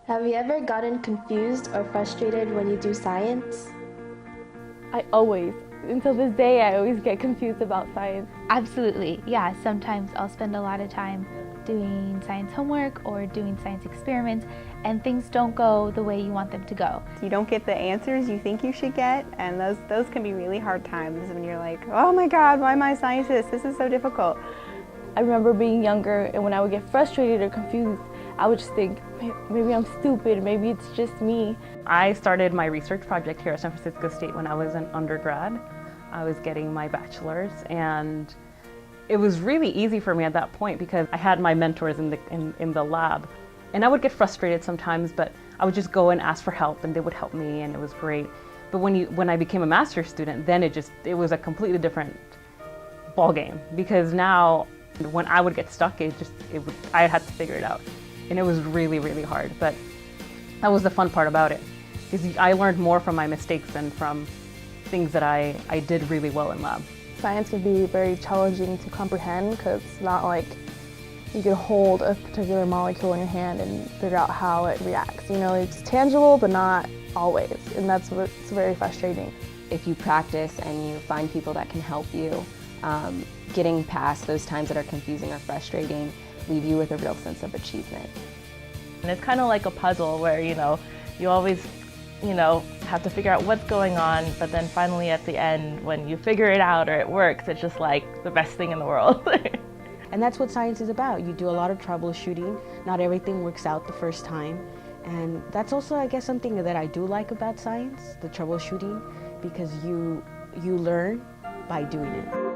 Have you ever gotten confused or frustrated when you do science? Until this day, I always get confused about science. Absolutely, yeah. Sometimes I'll spend a lot of time doing science homework or doing science experiments, and things don't go the way you want them to go. You don't get the answers you think you should get, and those can be really hard times when you're like, oh my God, why am I a scientist? This is so difficult. I remember being younger, and when I would get frustrated or confused, I would just think, maybe I'm stupid, maybe it's just me. I started my research project here at San Francisco State when I was an undergrad. I was getting my bachelor's, and it was really easy for me at that point because I had my mentors in the lab. And I would get frustrated sometimes, but I would just go and ask for help, and they would help me, and it was great. But when I became a master's student, then it was a completely different ballgame, because now when I would get stuck, I had to figure it out. And it was really, really hard, but that was the fun part about it, because I learned more from my mistakes than from things that I did really well in lab. Science can be very challenging to comprehend because it's not like you can hold a particular molecule in your hand and figure out how it reacts. You know, it's tangible, but not always, and that's what's very frustrating. If you practice and you find people that can help you, getting past those times that are confusing or frustrating leave you with a real sense of achievement. And it's kind of like a puzzle where, you always, have to figure out what's going on, but then finally at the end, when you figure it out or it works, it's just like the best thing in the world. And that's what science is about. You do a lot of troubleshooting. Not everything works out the first time. And that's also, I guess, something that I do like about science, the troubleshooting, because you learn by doing it.